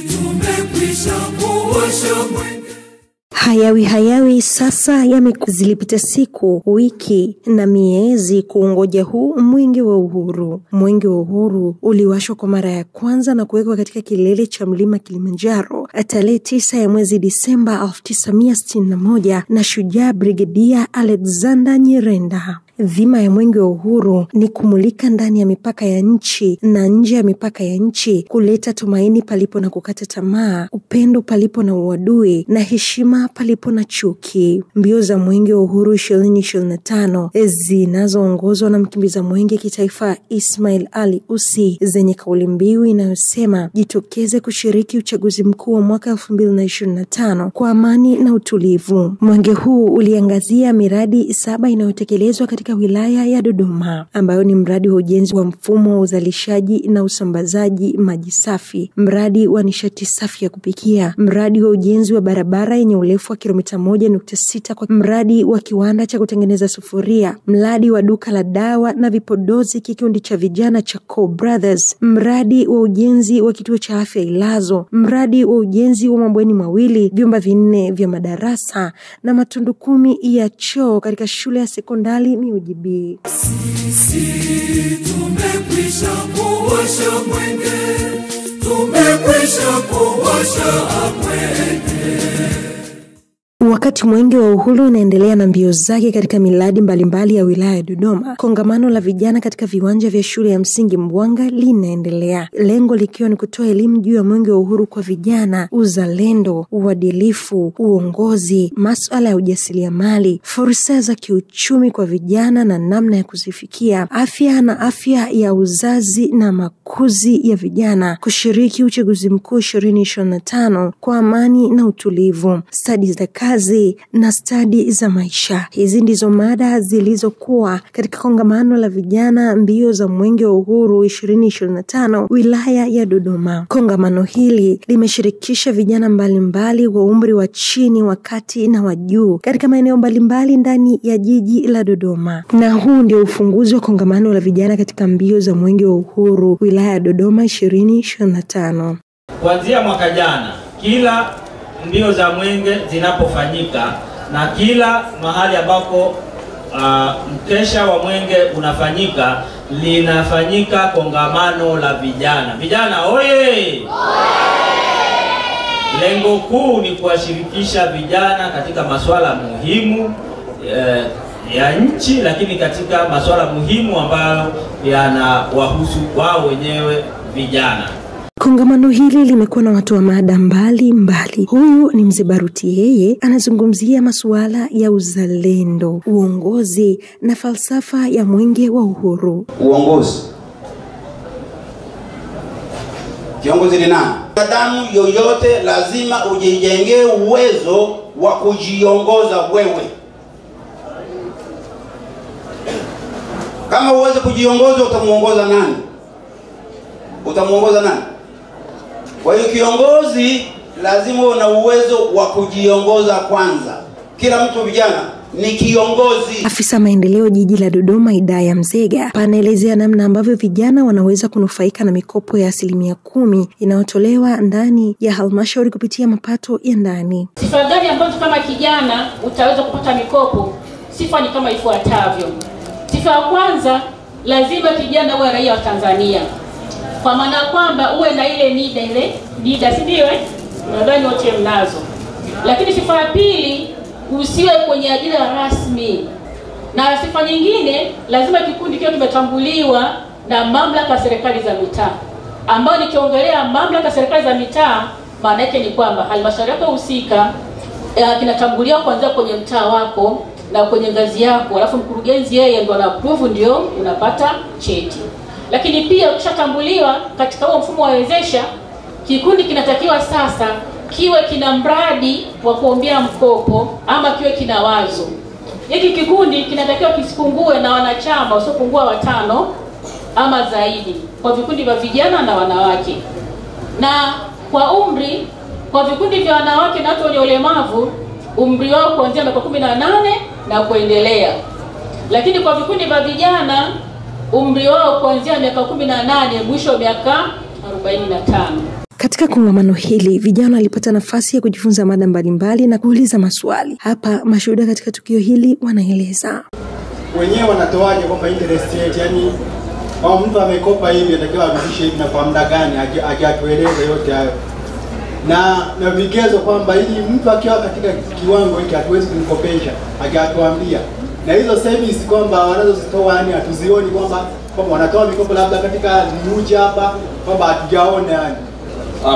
tumekwisha kuwasha mwenge. Hayawi sasa zilipita siku, wiki na miezi kuungoja huu mwenge wa uhuru. Mwenge wa uhuru uliwashwa kwa mara ya kwanza na kuwekwa katika kilele cha mlima Kilimanjaro tarehe 9 ya mwezi Disemba 1961 na shujaa Brigedia Alexander Nyirenda. Dhima ya mwenge wa uhuru ni kumulika ndani ya mipaka ya nchi na nje ya mipaka ya nchi, kuleta tumaini palipo na kukata tamaa, upendo palipo na uadui na heshima palipo na chuki. Mbio za mwenge wa uhuru 2025 zinazoongozwa na mkimbiza mwenge kitaifa Ismail Ali Usi zenye kauli mbiu inayosema jitokeze kushiriki uchaguzi mkuu wa mwaka 2025 kwa amani na utulivu. Mwenge huu uliangazia miradi 7 inayotekelezwa katika wilaya ya Dodoma, ambayo ni mradi wa ujenzi wa mfumo wa uzalishaji na usambazaji maji safi, mradi wa nishati safi ya kupikia, mradi wa ujenzi wa barabara yenye urefu wa kilomita 1.6 kwa mradi wa kiwanda cha kutengeneza sufuria, mradi wa duka la dawa na vipodozi kikundi cha vijana cha Co Brothers, mradi wa ujenzi wa kituo cha afya Ilazo, mradi wa ujenzi wa mabweni 2, vyumba 4 vya madarasa na matundu 10 ya choo katika shule ya sekondari UGB. Sisi tumekwisha kuwasha mwenge, tumekwisha kuwasha mwenge. Wakati mwenge wa uhuru unaendelea na mbio zake katika miladi mbalimbali ya wilaya ya Dodoma, kongamano la vijana katika viwanja vya shule ya msingi Mbwanga linaendelea. Lengo likiwa ni kutoa elimu juu ya mwenge wa uhuru kwa vijana, uzalendo, uadilifu, uongozi, masuala ya ujasiriamali, fursa za kiuchumi kwa vijana na namna ya kuzifikia, afya ya uzazi na makuzi ya vijana, kushiriki uchaguzi mkuu 2025 kwa amani na utulivu, stadi za kazi na stadi za maisha. Hizi ndizo mada zilizokuwa katika kongamano la vijana mbio za mwenge wa uhuru 2025 wilaya ya Dodoma. Kongamano hili limeshirikisha vijana mbalimbali wa umri wa chini, wa kati na wa juu katika maeneo mbalimbali ndani ya jiji la Dodoma. Na huu ndio ufunguzi wa kongamano la vijana katika mbio za mwenge wa uhuru wilaya ya Dodoma 2025. Kuanzia mwaka jana, kila mbio za mwenge zinapofanyika na kila mahali ambako mkesha wa mwenge unafanyika, linafanyika kongamano la vijana. Vijana oye! Lengo kuu ni kuwashirikisha vijana katika masuala muhimu ya nchi, lakini katika masuala muhimu ambayo yanawahusu wao wenyewe vijana. Kongamano hili limekuwa na watu wa mada mbalimbali. Huyu ni Mzee Baruti, yeye anazungumzia masuala ya uzalendo, uongozi na falsafa ya mwenge wa uhuru. Uongozi. Kiongozi ni nani? Binadamu yoyote lazima ujijengee uwezo wa kujiongoza wewe. Kama uweze kujiongoza, utamuongoza nani? Utamuongoza nani? Kwa hiyo kiongozi lazima uwe na uwezo wa kujiongoza kwanza. Kila mtu vijana ni kiongozi. Afisa maendeleo jiji la Dodoma Idaya Mzega anaelezea namna ambavyo vijana wanaweza kunufaika na mikopo ya 10% inayotolewa ndani ya halmashauri kupitia mapato ya ndani. Sifa gani ambazo kama kijana utaweza kupata mikopo? Sifa ni kama ifuatavyo. Sifa ya kwanza, lazima kijana uwe raia wa Tanzania. Kwa maana kwamba uwe na ile NIDA, si ndio? Nadhani wote mnazo. Lakini sifa ya pili, usiwe kwenye ajira rasmi. Na sifa nyingine, lazima kikundi kiwe kimetambuliwa na mamlaka serikali za mitaa. Ambao nikiongelea mamlaka serikali za mitaa, maana yake ni kwamba halmashauri yako husika kinatambuliwa kuanzia kwenye mtaa wako na kwenye ngazi yako, alafu mkurugenzi yeye ndio anaapprove, ndio unapata cheti. Lakini pia ukishatambuliwa katika huo mfumo wa wezesha, kikundi kinatakiwa sasa kiwe kina mradi wa kuombea mkopo ama kiwe kina wazo. Hiki kikundi kinatakiwa kisipungue na wanachama wasiopungua 5 ama zaidi, kwa vikundi vya vijana na wanawake. Na kwa umri, kwa vikundi vya wanawake na watu wenye ulemavu, umri wao kuanzia miaka 18 na kuendelea. Lakini kwa vikundi vya vijana, umri wao kuanzia miaka 18 mwisho miaka 45. Katika kongamano hili, vijana walipata nafasi ya kujifunza mada mbalimbali na kuuliza maswali. Hapa mashuhuda katika tukio hili wanaeleza. Wenyewe wanatoaje kwamba interest rate, yani kwa mtu amekopa hivi atakiwa arudishe hivi na kwa muda gani, akiatueleza yote hayo. Na vigezo kwamba ili mtu akiwa katika kiwango hiki hatuwezi kumkopesha, akiatuambia. Na hizo service kwamba wanazozitoa yani hatuzioni kwamba wanatoa mikopo labda katika mji hapa kwamba hatujaona yani.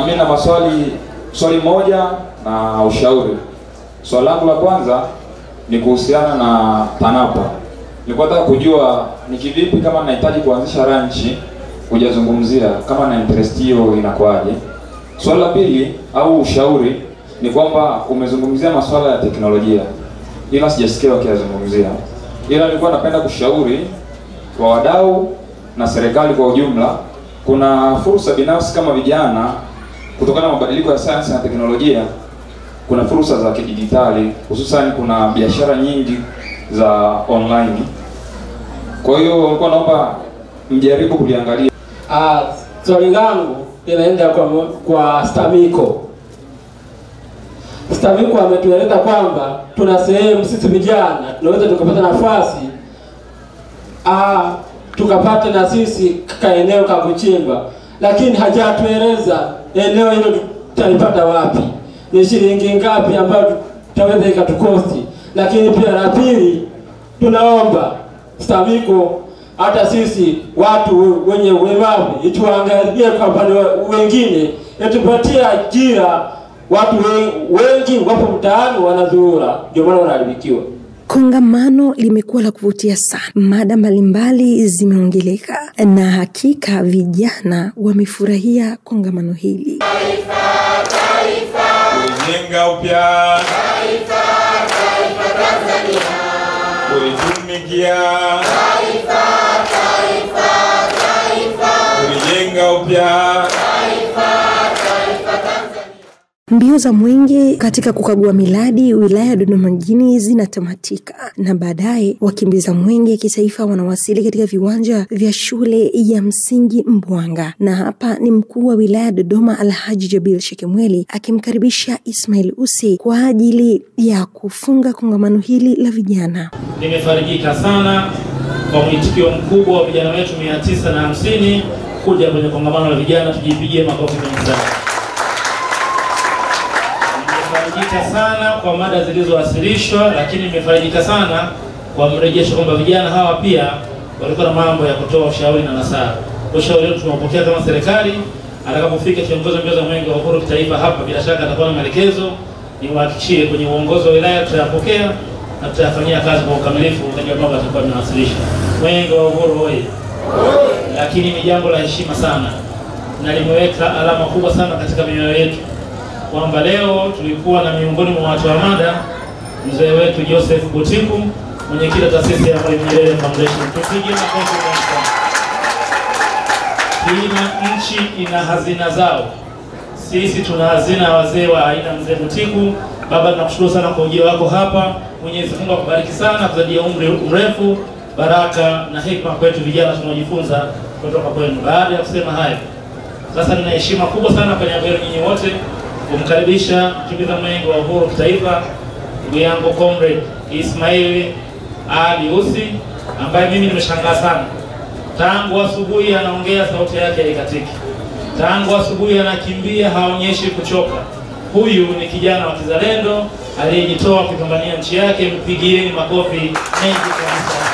Mimi na swali moja na ushauri. Swali langu la kwanza ni kuhusiana na TANAPA. Nilikuwa nataka kujua ni kivipi kama nahitaji kuanzisha ranchi kujazungumzia kama na interest hiyo inakuaje. Swali la pili au ushauri ni kwamba umezungumzia masuala ya teknolojia. Ila sijasikia wakiyazungumzia. Ila nilikuwa napenda kushauri kwa wadau na serikali kwa ujumla, kuna fursa binafsi kama vijana kutokana na mabadiliko ya sayansi na teknolojia. Kuna fursa za kidijitali, hususan kuna biashara nyingi za online. Kwa hiyo nilikuwa naomba mjaribu kuliangalia. Swali langu linaenda kwa STAMICO. STAMICO ametueleza kwamba tuna sehemu sisi vijana tunaweza tukapata nafasi tukapata na sisi kaeneo ka kuchimba, lakini hajatueleza eneo hilo tutalipata wapi, ni shilingi ngapi ambayo tutaweza ikatukosti. Lakini pia la pili, tunaomba STAMICO hata sisi watu wenye ulemavu ituangalie kwa upande wengine, itupatie ajira. Watu wengi wapo mtaani wanazurura, ndio maana wanaharibikiwa. Kongamano limekuwa la kuvutia sana. Mada mbalimbali zimeongeleka na hakika vijana wamefurahia kongamano hili. Kujenga upya taifa Tanzania. Kuitumikia taifa. Kujenga upya taifa Tanzania. Mbio za mwenge katika kukagua miladi wilaya ya Dodoma mjini zinatamatika, na baadaye wakimbiza mwenge kitaifa wanawasili katika viwanja vya shule ya msingi Mbwanga. Na hapa ni mkuu wa wilaya ya Dodoma Alhaji Jabil Shekemweli akimkaribisha Ismail Usi kwa ajili ya kufunga kongamano hili la vijana. Nimefarijika sana kwa mwitikio mkubwa wa vijana wetu 950 kuja kwenye kongamano la vijana. Tujipigie makofi mengi sana. Nimefarijika sana kwa mada zilizowasilishwa, lakini nimefarijika sana kwa mrejesho kwamba vijana hawa pia walikuwa na mambo ya kutoa ushauri na nasaha. Ushauri wetu tunapokea kama serikali. Atakapofika kiongozi wa mbio za mwenge wa uhuru kitaifa hapa, bila shaka atakuwa na maelekezo. Niwahakikishie kwenye uongozi wa wilaya tutayapokea na tutayafanyia kazi kwa ukamilifu katika mambo yatakuwa yanawasilishwa. Mwenge wa uhuru hoye! Lakini ni jambo la heshima sana na limeweka alama kubwa sana katika mioyo yetu kwamba leo tulikuwa na miongoni mwa watu wa mada mzee wetu Joseph Butiku, mwenyekiti wa taasisi ya Mwalimu Nyerere Foundation. Tupige makofi mengi sana. Kila nchi ina hazina zao. Sisi tuna hazina wazee wa aina mzee Butiku. Baba, tunakushukuru sana kwa ujio wako hapa. Mwenyezi Mungu akubariki sana, kuzadia umri mrefu, baraka na hekima kwetu vijana tunaojifunza kutoka kwenu. Baada ya kusema hayo, sasa nina heshima kubwa sana kwa niaba yenu nyinyi wote kumkaribisha mkimbiza mwenge wa uhuru kitaifa ndugu yangu Comrade Ismail Ali Usi, ambaye mimi nimeshangaa sana. Tangu asubuhi anaongea, sauti yake haikatiki. Tangu asubuhi anakimbia, haonyeshi kuchoka. Huyu ni kijana wa kizalendo aliyejitoa kupambania nchi yake. Mpigieni makofi mengi kabisa.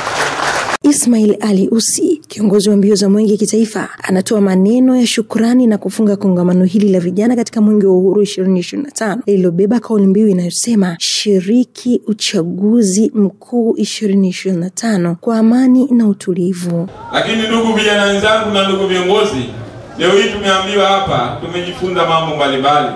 Ismail Ali Usi, kiongozi wa mbio za mwenge kitaifa, anatoa maneno ya shukrani na kufunga kongamano hili la vijana katika mwenge wa uhuru 2025 lililobeba kauli mbiu inayosema shiriki uchaguzi mkuu 2025 kwa amani na utulivu. Lakini ndugu vijana wenzangu na ndugu viongozi, leo hii tumeambiwa hapa, tumejifunza mambo mbalimbali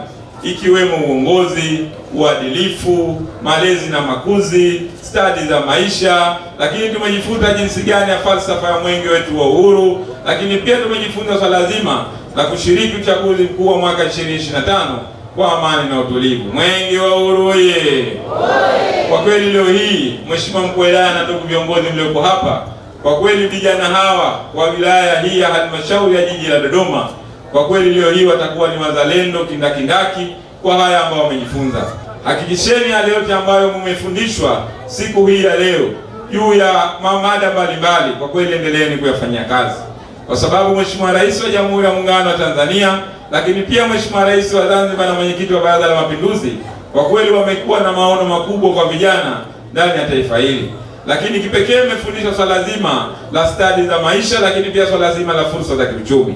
ikiwemo uongozi, uadilifu, malezi na makuzi, stadi za maisha, lakini tumejifunza jinsi gani ya falsafa ya mwenge wetu wa uhuru, lakini pia tumejifunza swala zima la kushiriki uchaguzi mkuu wa mwaka 2025 kwa amani na utulivu. Mwenge wa uhuru oye! Kwa kweli leo hii Mheshimiwa Mkuu wa Wilaya na ndugu viongozi mlioko hapa, kwa kweli vijana hawa wa wilaya hii ya halmashauri ya jiji la Dodoma Kwa kweli leo hii watakuwa ni wazalendo kindakindaki kwa haya ambao wamejifunza. Hakikisheni yale yote ambayo mmefundishwa siku hii ya leo juu ya mada mbalimbali, kwa kweli endeleeni kuyafanyia kazi, kwa sababu Mheshimiwa Rais wa Jamhuri ya Muungano wa Tanzania, lakini pia Mheshimiwa Rais wa Zanzibar na mwenyekiti wa Baraza la Mapinduzi, kwa kweli wamekuwa na maono makubwa kwa vijana ndani ya taifa hili. Lakini kipekee mmefundisha swala zima la stadi za maisha, lakini pia swala zima la fursa za kiuchumi.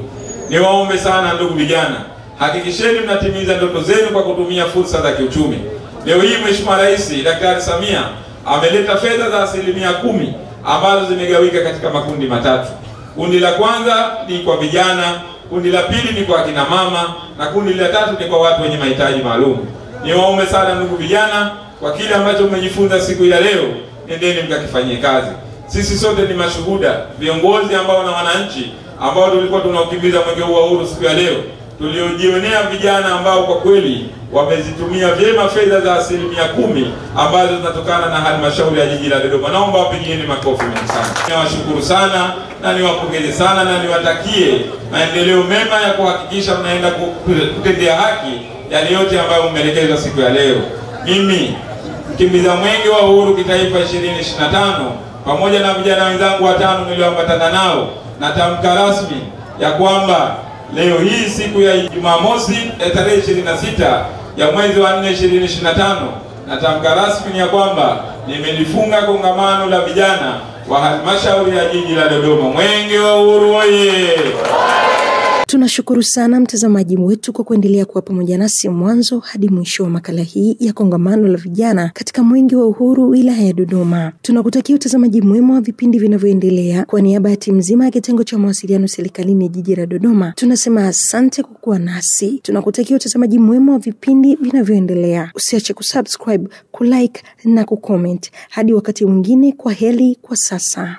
Niwaombe sana ndugu vijana, hakikisheni mnatimiza ndoto zenu kwa kutumia fursa za kiuchumi. Leo hii Mheshimiwa Rais Daktari Samia ameleta fedha za 10% ambazo zimegawika katika makundi matatu. Kundi la kwanza ni kwa vijana, kundi la pili ni kwa akina mama, na kundi la tatu ni kwa watu wenye mahitaji maalum. Niwaombe sana ndugu vijana, kwa kile ambacho mmejifunza siku ya leo, nendeni mkakifanyie kazi. Sisi sote ni mashuhuda, viongozi ambao na wananchi ambao tulikuwa tunaukimbiza mwenge huu wa uhuru siku ya leo, tuliojionea vijana ambao kwa kweli wamezitumia vyema fedha za 10% ambazo zinatokana na halmashauri ya jiji la Dodoma. Naomba wapigieni makofi mengi sana. Niwashukuru sana na niwapongeze sana na niwatakie maendeleo mema ya kuhakikisha mnaenda kutendea haki yale yote ambayo mmeelekezwa siku ya leo. Mimi mkimbiza mwenge wa uhuru kitaifa 2025 pamoja na vijana wenzangu 5 nilioambatana nao, natamka rasmi ya kwamba leo hii siku ya Jumamosi tarehe 26 ya mwezi wa 4 2025, natamka rasmi ya kwamba nimelifunga kongamano la vijana wa halmashauri ya jiji la Dodoma. Mwenge wa uhuru oye! Tunashukuru sana mtazamaji wetu kwa kuendelea kuwa pamoja nasi mwanzo hadi mwisho wa makala hii ya kongamano la vijana katika mwenge wa uhuru wilaya ya Dodoma. Tunakutakia utazamaji mwema wa vipindi vinavyoendelea. Kwa niaba ya timu nzima ya kitengo cha mawasiliano serikalini jiji la Dodoma, tunasema asante kwa kuwa nasi. Tunakutakia utazamaji mwema wa vipindi vinavyoendelea. Usiache kusubscribe, kulike na kucomment. Hadi wakati mwingine, kwa heri kwa sasa.